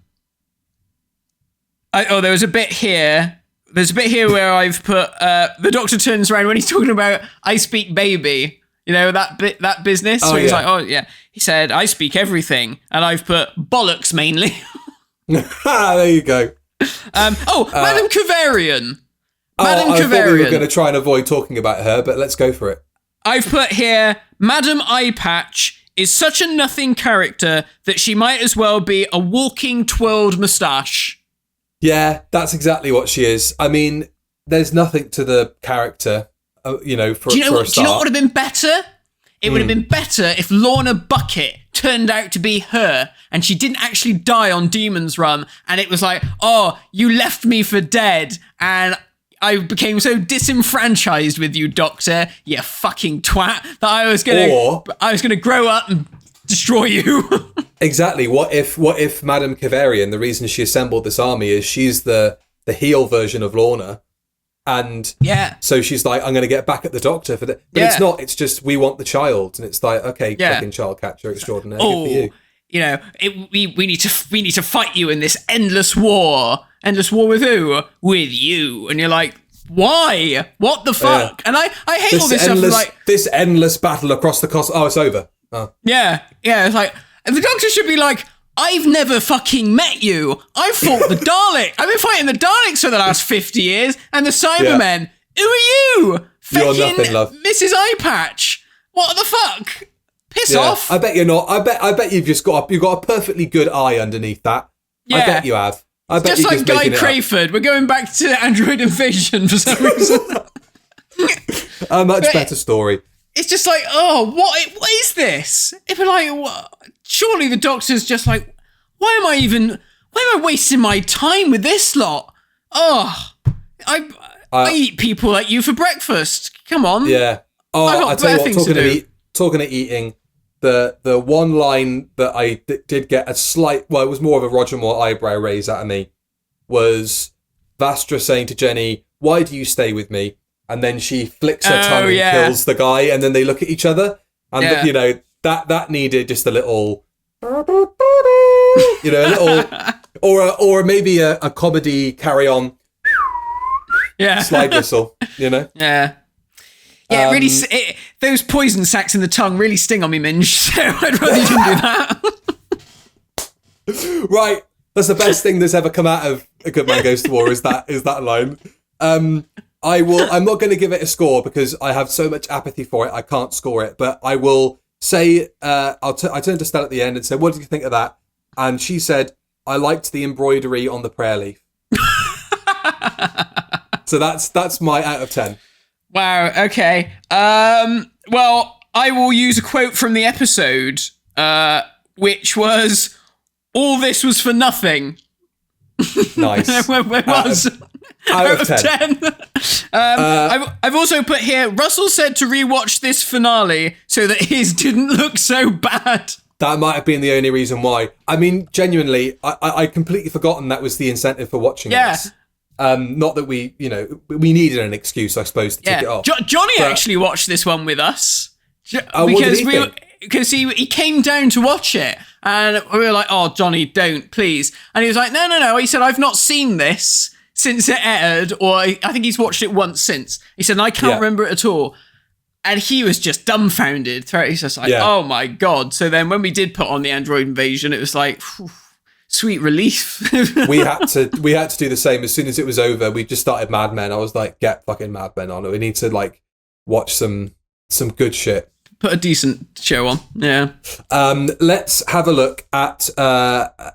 was a bit here. There's a bit here where I've put the Doctor turns around when he's talking about I speak baby. That business. So he's like, oh yeah. He said, I speak everything. And I've put bollocks mainly.
There you go.
Madame Kavarian.
Madame Kavarian. I thought we were going to try and avoid talking about her, but let's go for it.
I've put here, Madame Eyepatch is such a nothing character that she might as well be a walking twirled moustache.
Yeah, that's exactly what she is. I mean, there's nothing to the character, for a start.
Do you know what would have been better? It would have been better if Lorna Bucket turned out to be her and she didn't actually die on Demon's Run, and it was like, oh, you left me for dead and I became so disenfranchised with you, Doctor, you fucking twat, that I was gonna grow up and destroy you.
Exactly. What if Madame Kavarian, the reason she assembled this army is she's the heel version of Lorna, and so she's like, I'm gonna get back at the Doctor for that. But it's not. It's just we want the child, and it's like, okay, fucking child catcher extraordinaire. Good for you.
We need to fight you in this endless war. Endless war with who? With you. And you're like, why? What the fuck? And I hate all this stuff. Like
this endless battle across the cost. Oh, it's over. Oh.
Yeah. It's like, and the Doctor should be like, I've never fucking met you. I fought the Dalek. I've been fighting the Daleks for the last 50 years, and the Cybermen. Who are you?
You're nothing, love.
Mrs. Eyepatch. What the fuck? Piss off.
I bet you're not. I bet you've got a perfectly good eye underneath that. Yeah. I bet you have. I bet
just like Guy Crayford. We're going back to Android Invasion for some reason.
A much better story.
It's just like, oh, what is this? If we're like, surely the Doctor's just like, why am I wasting my time with this lot? Oh, I eat people like you for breakfast. Come on.
Yeah. Oh, I tell you what, talking of eating, the one line that I did get a slight, well, it was more of a Roger Moore eyebrow raise out of me, was Vastra saying to Jenny, why do you stay with me? And then she flicks her tongue and kills the guy, and then they look at each other. And, that needed just a little, a little, or maybe a comedy carry on slide whistle,
Yeah. Yeah, really. Those poison sacs in the tongue really sting on me, Minge. So I'd rather you didn't do
that. Right, that's the best thing that's ever come out of A Good Man Goes to War. Is that line? I'm not going to give it a score because I have so much apathy for it. I can't score it, but I will say. I turned to Stella at the end and said, "What did you think of that?" And she said, "I liked the embroidery on the prayer leaf." So that's my out of 10.
Wow, okay. Well, I will use a quote from the episode, which was, all this was for nothing.
Nice.
It was. Out of 10. I've also put here, Russell said to rewatch this finale so that his didn't look so bad.
That might have been the only reason why. I mean, genuinely, I completely forgotten that was the incentive for watching this. Not that we needed an excuse, I suppose, to take it off.
Johnny actually watched this one with us
because
he came down to watch it, and we were like, "Oh, Johnny, don't, please." And he was like, "No." He said, "I've not seen this since it aired, or I think he's watched it once since." He said, and "I can't remember it at all." And he was just dumbfounded throughout. He's just like, "Oh my god!" So then, when we did put on the Android Invasion, it was like, whew, sweet relief.
we had to do the same. As soon as it was over, we just started Mad Men. I was like, get fucking Mad Men on. We need to watch some some good shit.
Put a decent show on. Yeah.
Let's have a look at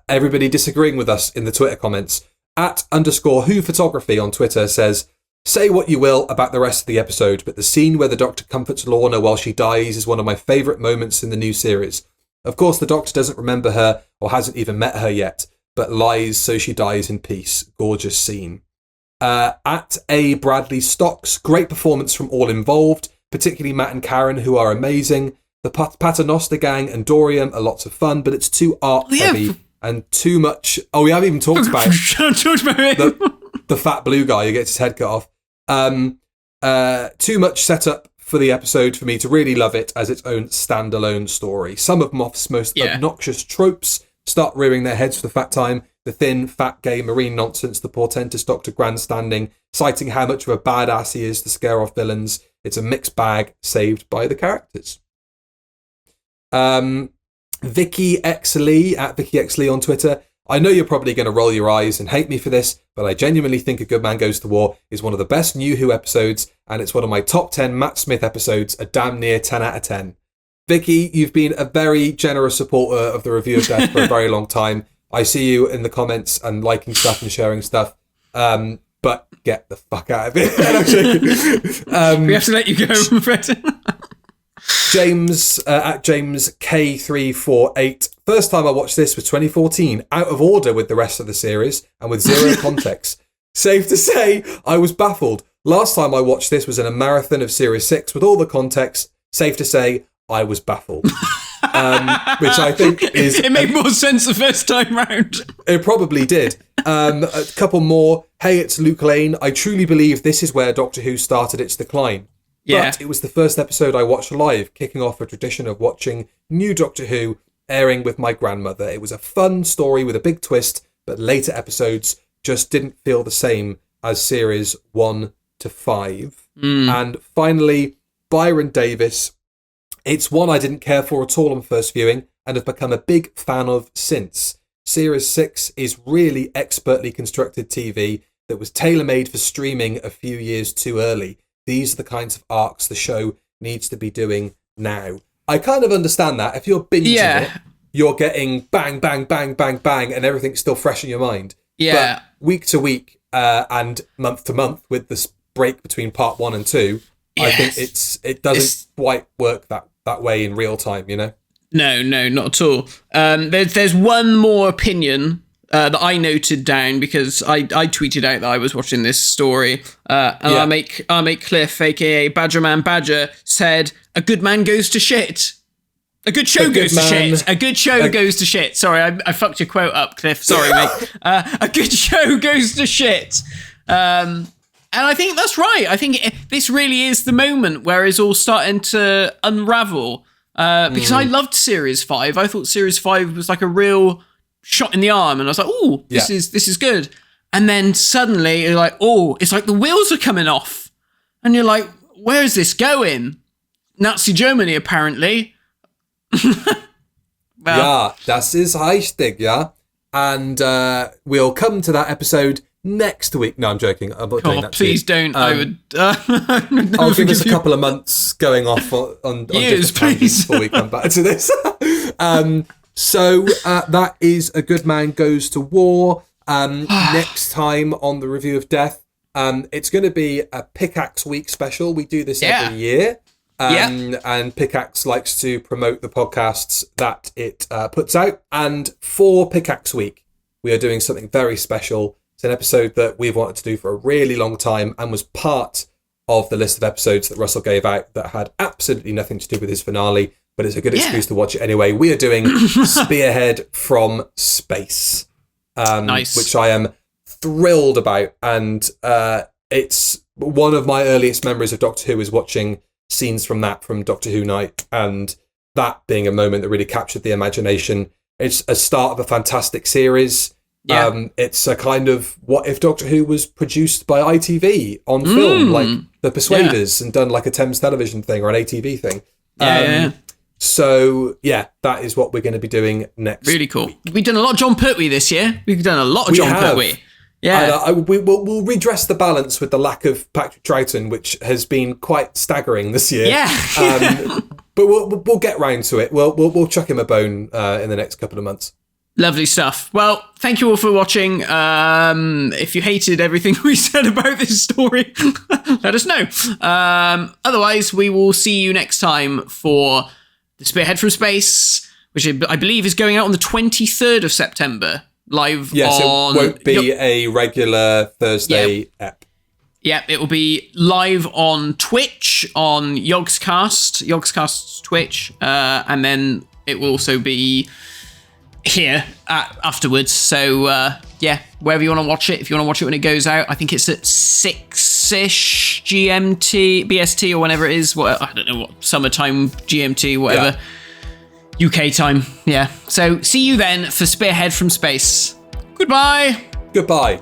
everybody disagreeing with us in the Twitter comments. @_who photography on Twitter says, say what you will about the rest of the episode, but the scene where the Doctor comforts Lorna while she dies is one of my favourite moments in the new series. Of course, the Doctor doesn't remember her or hasn't even met her yet, but lies so she dies in peace. Gorgeous scene. @A Bradley Stocks, great performance from all involved, particularly Matt and Karen, who are amazing. The Paternoster gang and Dorian are lots of fun, but it's too art heavy and too much. Oh, we haven't even talked about the fat blue guy who gets his head cut off. Too much setup for the episode for me to really love it as its own standalone story. Some of Moff's most obnoxious tropes start rearing their heads for the fat time. The thin, fat, gay marine nonsense, the portentous Doctor grandstanding, citing how much of a badass he is to scare off villains. It's a mixed bag saved by the characters. Vicky X Lee @Vicky X Lee on Twitter. I know you're probably going to roll your eyes and hate me for this, but I genuinely think A Good Man Goes to War is one of the best New Who episodes, and it's one of my top 10 Matt Smith episodes, a damn near 10 out of 10. Vicky, you've been a very generous supporter of the Review of Death for a very long time. I see you in the comments and liking stuff and sharing stuff. But get the fuck out of it.
We have to let you go, Fred.
James James K348. First time I watched this was 2014, out of order with the rest of the series and with zero context. Safe to say, I was baffled. Last time I watched this was in a marathon of Series 6 with all the context. Safe to say, I was baffled. Which I think is...
It made more sense the first time round.
It probably did. A couple more. Hey, it's Luke Lane. I truly believe this is where Doctor Who started its decline.
Yeah.
But it was the first episode I watched live, kicking off a tradition of watching new Doctor Who airing with my grandmother. It was a fun story with a big twist, but later episodes just didn't feel the same as series 1 to 5. And finally, Byron Davis. It's one I didn't care for at all on first viewing and have become a big fan of since. Series 6 is really expertly constructed TV that was tailor-made for streaming a few years too early. These are the kinds of arcs the show needs to be doing now. I kind of understand that. If you're binging it, you're getting bang, bang, bang, bang, bang, and everything's still fresh in your mind.
Yeah.
But week to week and month to month with this break between part 1 and 2, I think it doesn't quite work that way in real time, you know?
No, not at all. There's one more opinion that I noted down because I tweeted out that I was watching this story, and our mate Cliff, aka Badgerman Badger, said, "A good man goes to shit. A good show goes to shit. A good show goes to shit." Sorry, I fucked your quote up, Cliff. Sorry, mate. A good show goes to shit. And I think that's right. I think this really is the moment where it's all starting to unravel. Because I loved Series 5. I thought Series 5 was like a real shot in the arm. And I was like, oh, this is good. And then suddenly you're like, oh, it's like the wheels are coming off. And you're like, where is this going? Nazi Germany, apparently.
Yeah, das ist richtig, yeah. And we'll come to that episode next week. No, I'm joking. I'm not doing that.
Please don't. I would.
I'll give us a couple of months going off on
years,
please, before we come back to this. So that is A Good Man Goes to War. Next time on the Review of Death, it's going to be a Pickaxe Week special. We do this every year. And Pickaxe likes to promote the podcasts that it puts out. And for Pickaxe Week, we are doing something very special. It's an episode that we've wanted to do for a really long time and was part of the list of episodes that Russell gave out that had absolutely nothing to do with his finale, but it's a good excuse to watch it anyway. We are doing Spearhead from Space,
nice.
Which I am thrilled about. And it's one of my earliest memories of Doctor Who is watching scenes from Doctor Who Night, and that being a moment that really captured the imagination. It's a start of a fantastic series. It's a kind of what if Doctor Who was produced by ITV on film, like The Persuaders, and done like a Thames Television thing or an ATV thing. So that is what we're going to be doing next.
Really cool.
week.
We've done a lot of John Pertwee this year. We've done a lot of John Pertwee.
Yeah. And we'll redress the balance with the lack of Patrick Troughton, which has been quite staggering this year.
Yeah.
But we'll get round to it. We'll chuck him a bone in the next couple of months.
Lovely stuff. Well, thank you all for watching. If you hated everything we said about this story, let us know. Otherwise, we will see you next time for The Spearhead from Space, which I believe is going out on the 23rd of September. Live on...
Yes, it won't be a regular Thursday ep.
Yeah, it will be live on Twitch, on Yogscast's Twitch, and then it will also be here afterwards. So, wherever you want to watch it, if you want to watch it when it goes out, I think it's at 6-ish GMT, BST, or whenever it is. I don't know what, summertime, GMT, whatever. Yeah. UK time, yeah. So see you then for Spearhead from Space. Goodbye.
Goodbye.